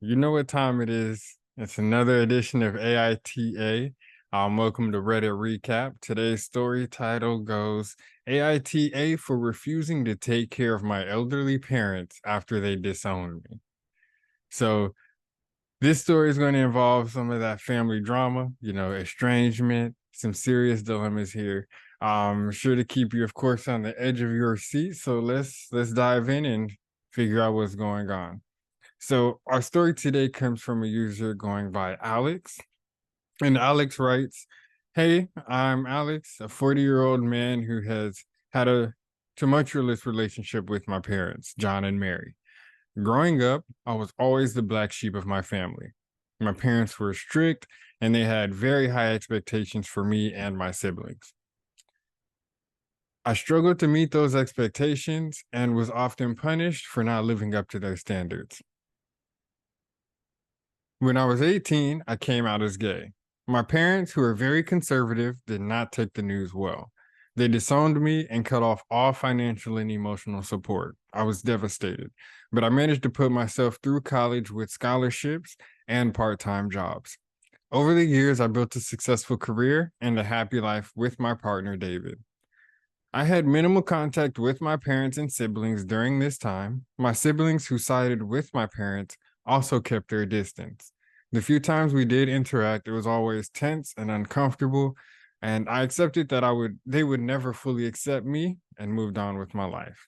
You know what time it is. It's another edition of AITA. Welcome to Reddit Recap. Today's story title goes AITA for refusing to take care of my elderly parents after they disowned me. So this story is going to involve some of that family drama, estrangement, some serious dilemmas here. Sure to keep you, of course, on the edge of your seat. So let's dive in and figure out what's going on. So our story today comes from a user going by Alex. And Alex writes, "Hey, I'm Alex, a 40-year-old man who has had a tumultuous relationship with my parents, John and Mary. Growing up, I was always the black sheep of my family. My parents were strict and they had very high expectations for me and my siblings. I struggled to meet those expectations and was often punished for not living up to their standards. When I was 18, I came out as gay. My parents, who are very conservative, did not take the news well. They disowned me and cut off all financial and emotional support. I was devastated, but I managed to put myself through college with scholarships and part time jobs. Over the years, I built a successful career and a happy life with my partner, David. I had minimal contact with my parents and siblings during this time. My siblings who sided with my parents also kept their distance. The few times we did interact, it was always tense and uncomfortable, and I accepted that they would never fully accept me and moved on with my life.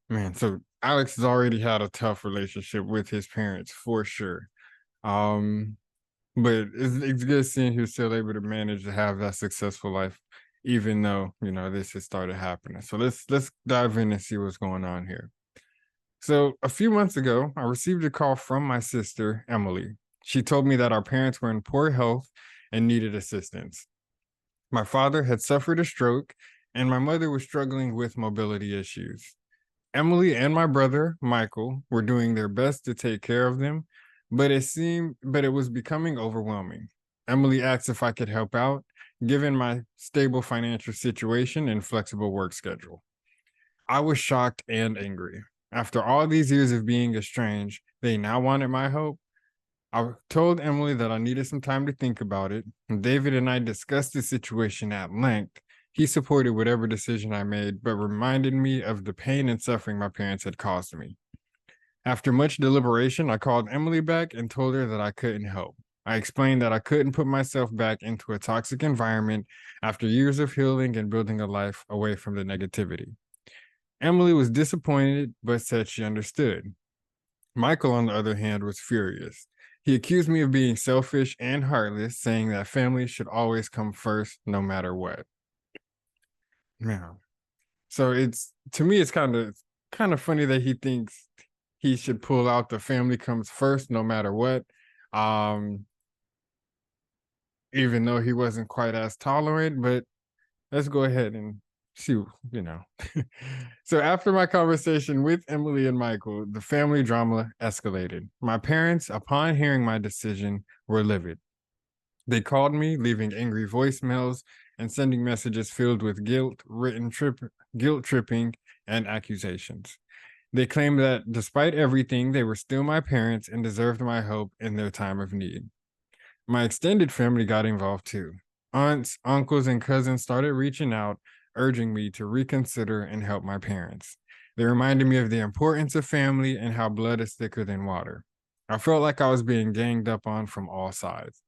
Man, so Alex has already had a tough relationship with his parents for sure. Um, but it's good seeing he's still able to manage to have that successful life, even though this has started happening. So let's dive in and see what's going on here. So a few months ago, I received a call from my sister Emily. She told me that our parents were in poor health and needed assistance. My father had suffered a stroke, and my mother was struggling with mobility issues. Emily and my brother, Michael, were doing their best to take care of them, but it was becoming overwhelming. Emily asked if I could help out, given my stable financial situation and flexible work schedule. I was shocked and angry. After all these years of being estranged, they now wanted my help. I told Emily that I needed some time to think about it, and David and I discussed the situation at length. He supported whatever decision I made, but reminded me of the pain and suffering my parents had caused me. After much deliberation, I called Emily back and told her that I couldn't help. I explained that I couldn't put myself back into a toxic environment after years of healing and building a life away from the negativity. Emily was disappointed, but said she understood. Michael, on the other hand, was furious. He accused me of being selfish and heartless, saying that family should always come first, no matter what. Man, so it's to me, it's kind of funny that he thinks he should pull out the family comes first, no matter what. Um, even though he wasn't quite as tolerant, but let's go ahead and see, you know. So after my conversation with Emily and Michael, the family drama escalated. My parents, upon hearing my decision, were livid. They called me, leaving angry voicemails and sending messages filled with guilt tripping, and accusations. They claimed that despite everything, they were still my parents and deserved my help in their time of need. My extended family got involved too. Aunts, uncles, and cousins started reaching out, urging me to reconsider and help my parents. They reminded me of the importance of family and how blood is thicker than water. I felt like I was being ganged up on from all sides.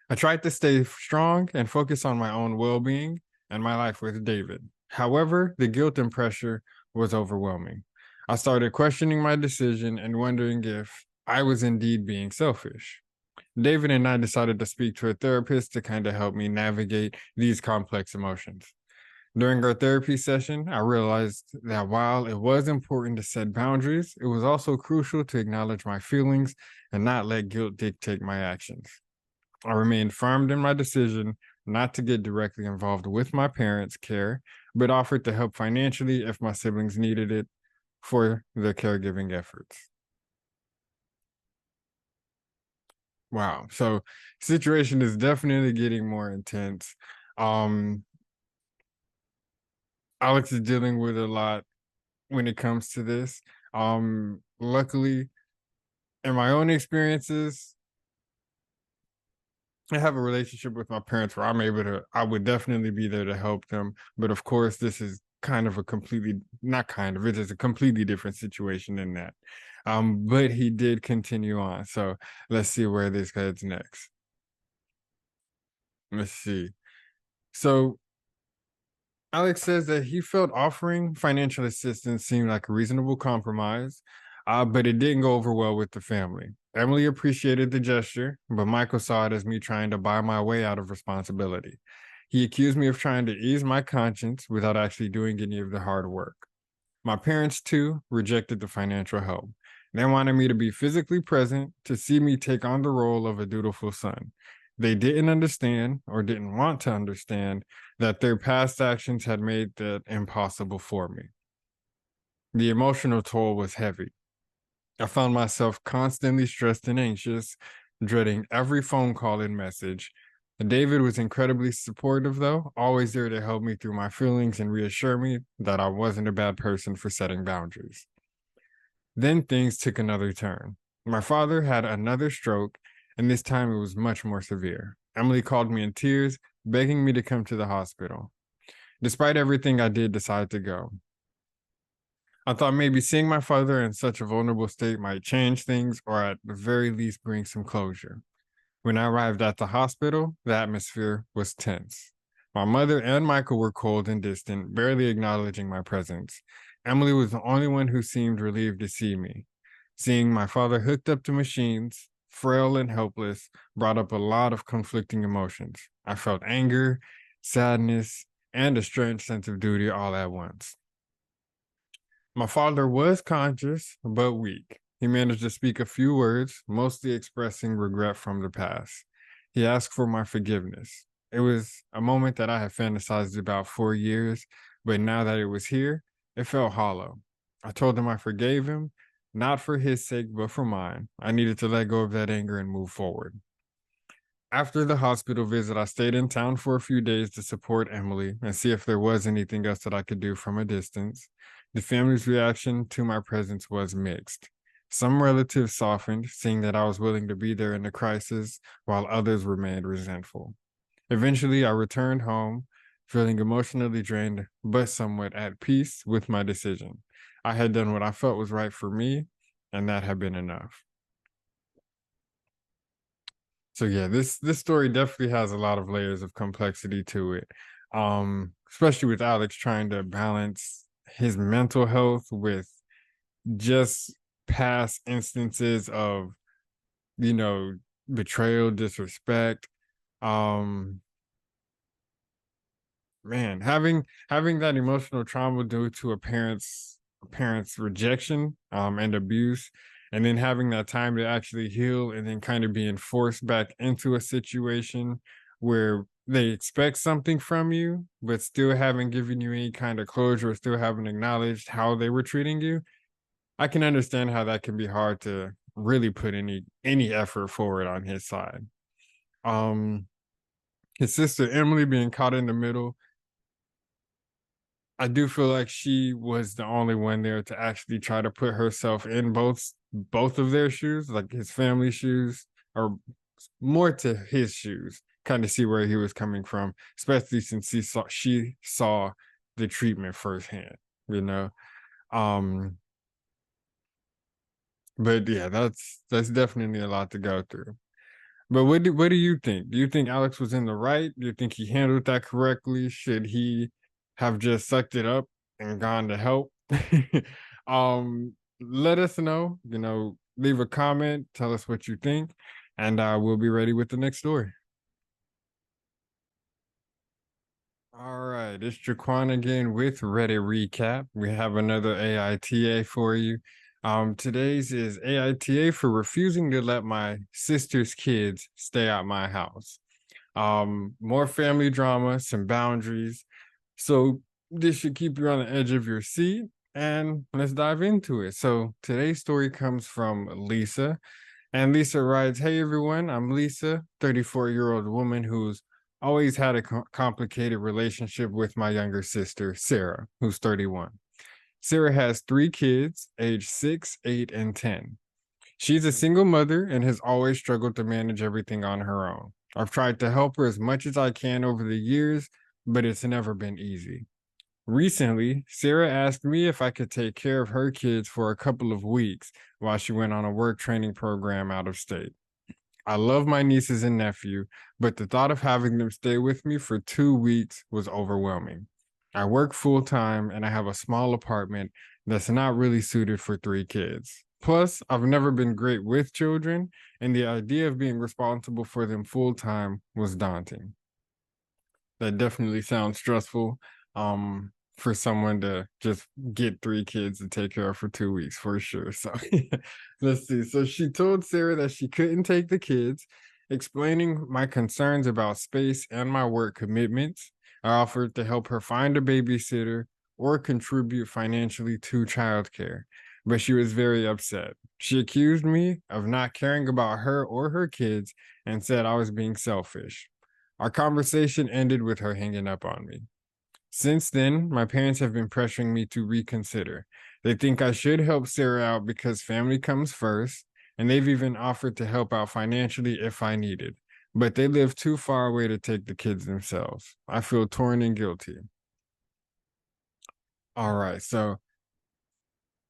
I tried to stay strong and focus on my own well being and my life with David. However, the guilt and pressure was overwhelming. I started questioning my decision and wondering if I was indeed being selfish. David and I decided to speak to a therapist to kind of help me navigate these complex emotions. During our therapy session, I realized that while it was important to set boundaries, it was also crucial to acknowledge my feelings and not let guilt dictate my actions. I remained firm in my decision not to get directly involved with my parents' care, but offered to help financially if my siblings needed it for the caregiving efforts. Wow. So situation is definitely getting more intense. Um, Alex is dealing with a lot when it comes to this. Luckily, In my own experiences, I have a relationship with my parents where I would definitely be there to help them. But of course, this is kind of a completely, not kind of, it is a completely different situation than that. But he did continue on. So let's see where this heads next. Let's see. So Alex says that he felt offering financial assistance seemed like a reasonable compromise, but it didn't go over well with the family. Emily appreciated the gesture, but Michael saw it as me trying to buy my way out of responsibility. He accused me of trying to ease my conscience without actually doing any of the hard work. My parents, too, rejected the financial help. They wanted me to be physically present to see me take on the role of a dutiful son. They didn't understand or didn't want to understand that their past actions had made that impossible for me. The emotional toll was heavy. I found myself constantly stressed and anxious, dreading every phone call and message. David was incredibly supportive, though, always there to help me through my feelings and reassure me that I wasn't a bad person for setting boundaries. Then things took another turn. My father had another stroke, and this time it was much more severe. Emily called me in tears, begging me to come to the hospital. Despite everything, I did decide to go. I thought maybe seeing my father in such a vulnerable state might change things or at the very least bring some closure. When I arrived at the hospital, the atmosphere was tense. My mother and Michael were cold and distant, barely acknowledging my presence. Emily was the only one who seemed relieved to see me. Seeing my father hooked up to machines, frail and helpless, brought up a lot of conflicting emotions. I felt anger, sadness, and a strange sense of duty all at once. My father was conscious, but weak. He managed to speak a few words, mostly expressing regret from the past. He asked for my forgiveness. It was a moment that I had fantasized about for years, but now that it was here, it felt hollow. I told him I forgave him, not for his sake, but for mine. I needed to let go of that anger and move forward. After the hospital visit, I stayed in town for a few days to support Emily and see if there was anything else that I could do from a distance. The family's reaction to my presence was mixed. Some relatives softened, seeing that I was willing to be there in the crisis, while others remained resentful. Eventually, I returned home, feeling emotionally drained, but somewhat at peace with my decision. I had done what I felt was right for me, and that had been enough. So yeah, this story definitely has a lot of layers of complexity to it. Especially with Alex trying to balance his mental health with just past instances of, you know, betrayal, disrespect. Um, man, having that emotional trauma due to a parent's rejection and abuse, and then having that time to actually heal, and then kind of being forced back into a situation where they expect something from you but still haven't given you any kind of closure, or still haven't acknowledged how they were treating you. I can understand how that can be hard to really put any effort forward on his side. um his sister Emily being caught in the middle, I do feel like she was the only one there to actually try to put herself in both of their shoes, like his family shoes, or more to his shoes, kind of see where he was coming from, especially since she saw the treatment firsthand, you know. Um, but yeah, that's definitely a lot to go through. But what do you think? Do you think Alex was in the right? Do you think he handled that correctly? Should he have just sucked it up and gone to help? Let us know. Leave a comment, tell us what you think, and we'll be ready with the next story. All right, it's Jaquan again with Reddit Recap. We have another AITA for you. Today's is AITA for refusing to let my sister's kids stay at my house. More family drama, some boundaries. So this should keep you on the edge of your seat, and let's dive into it. So today's story comes from Lisa, and Lisa writes, "Hey everyone, I'm Lisa, 34-year-old woman who's always had a complicated relationship with my younger sister, Sarah, who's 31. Sarah has three kids, age 6, 8, and 10. She's a single mother and has always struggled to manage everything on her own. I've tried to help her as much as I can over the years, but it's never been easy. Recently, Sarah asked me if I could take care of her kids for a couple of weeks while she went on a work training program out of state. I love my nieces and nephew, but the thought of having them stay with me for 2 weeks was overwhelming. I work full time and I have a small apartment that's not really suited for 3 kids. Plus, I've never been great with children, and the idea of being responsible for them full time was daunting. That definitely sounds stressful. For someone to just get 3 kids to take care of for 2 weeks for sure. So let's see. So she told Sarah that she couldn't take the kids, explaining my concerns about space and my work commitments. I offered to help her find a babysitter or contribute financially to childcare, but she was very upset. She accused me of not caring about her or her kids and said I was being selfish. Our conversation ended with her hanging up on me. Since then, my parents have been pressuring me to reconsider. They think I should help Sarah out because family comes first, and they've even offered to help out financially if I needed. But they live too far away to take the kids themselves. I feel torn and guilty. All right, so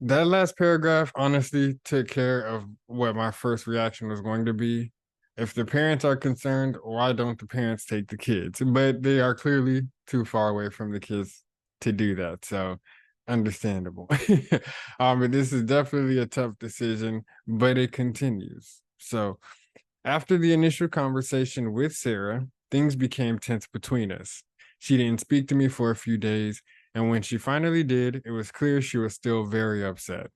that last paragraph honestly took care of what my first reaction was going to be. If the parents are concerned, why don't the parents take the kids? But they are clearly too far away from the kids to do that. So understandable. But this is definitely a tough decision, but it continues. So after the initial conversation with Sarah, things became tense between us. She didn't speak to me for a few days, and when she finally did, it was clear she was still very upset.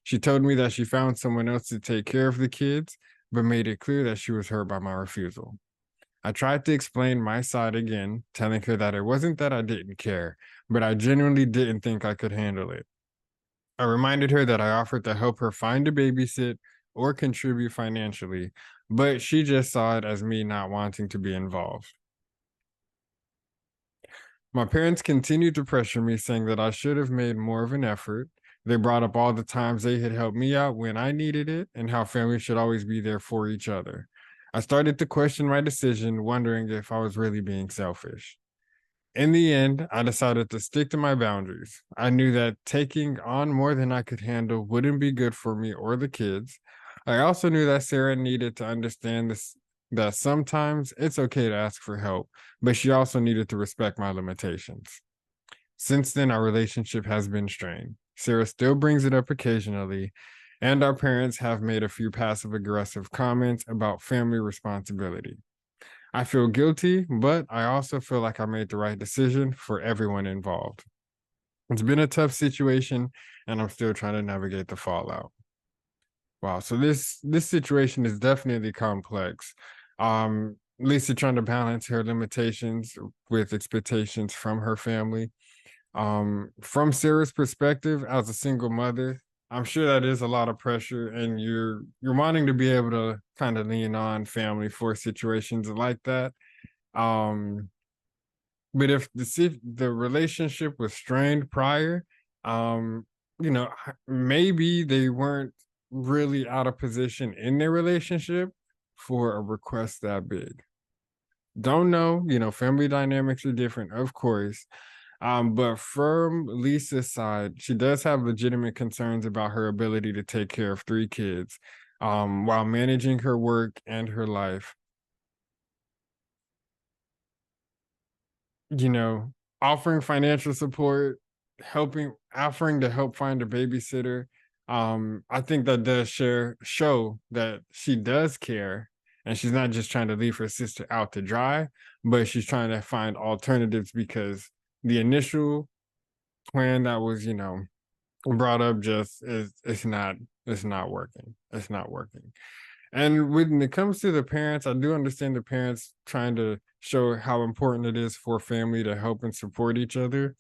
She told me that she found someone else to take care of the kids, but made it clear that she was hurt by my refusal. I tried to explain my side again, telling her that it wasn't that I didn't care, but I genuinely didn't think I could handle it. I reminded her that I offered to help her find a babysit or contribute financially, but she just saw it as me not wanting to be involved. My parents continued to pressure me, saying that I should have made more of an effort. They brought up all the times they had helped me out when I needed it and how family should always be there for each other. I started to question my decision, wondering if I was really being selfish. In the end, I decided to stick to my boundaries. I knew that taking on more than I could handle wouldn't be good for me or the kids. I also knew that Sarah needed to understand this, that sometimes it's okay to ask for help, but she also needed to respect my limitations. Since then, our relationship has been strained. Sarah still brings it up occasionally, and our parents have made a few passive aggressive comments about family responsibility. I feel guilty, but I also feel like I made the right decision for everyone involved. It's been a tough situation, and I'm still trying to navigate the fallout. Wow, so this situation is definitely complex. Lisa trying to balance her limitations with expectations from her family. From Sarah's perspective as a single mother, I'm sure that is a lot of pressure, and you're wanting to be able to kind of lean on family for situations like that. Um, but if the relationship was strained prior, um, maybe they weren't really out of position in their relationship for a request that big. Don't know, family dynamics are different, of course. But from Lisa's side, she does have legitimate concerns about her ability to take care of 3 kids, while managing her work and her life. You know, offering financial support, offering to help find a babysitter. I think that does show that she does care, and she's not just trying to leave her sister out to dry, but she's trying to find alternatives because the initial plan that was, brought up just is it's not working. It's not working. And when it comes to the parents, I do understand the parents trying to show how important it is for family to help and support each other.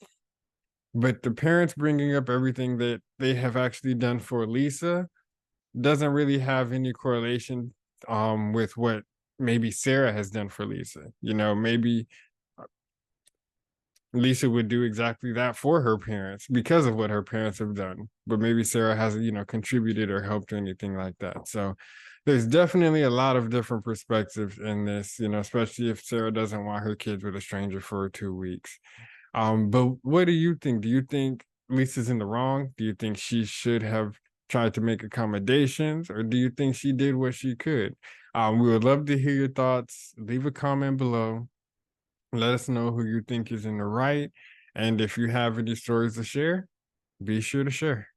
But the parents bringing up everything that they have actually done for Lisa doesn't really have any correlation with what maybe Sarah has done for Lisa. Maybe Lisa would do exactly that for her parents because of what her parents have done. But maybe Sarah hasn't, contributed or helped or anything like that. So there's definitely a lot of different perspectives in this, especially if Sarah doesn't want her kids with a stranger for 2 weeks. But what do you think? Do you think Lisa's in the wrong? Do you think she should have tried to make accommodations, or do you think she did what she could? We would love to hear your thoughts. Leave a comment below. Let us know who you think is in the right. And if you have any stories to share, be sure to share.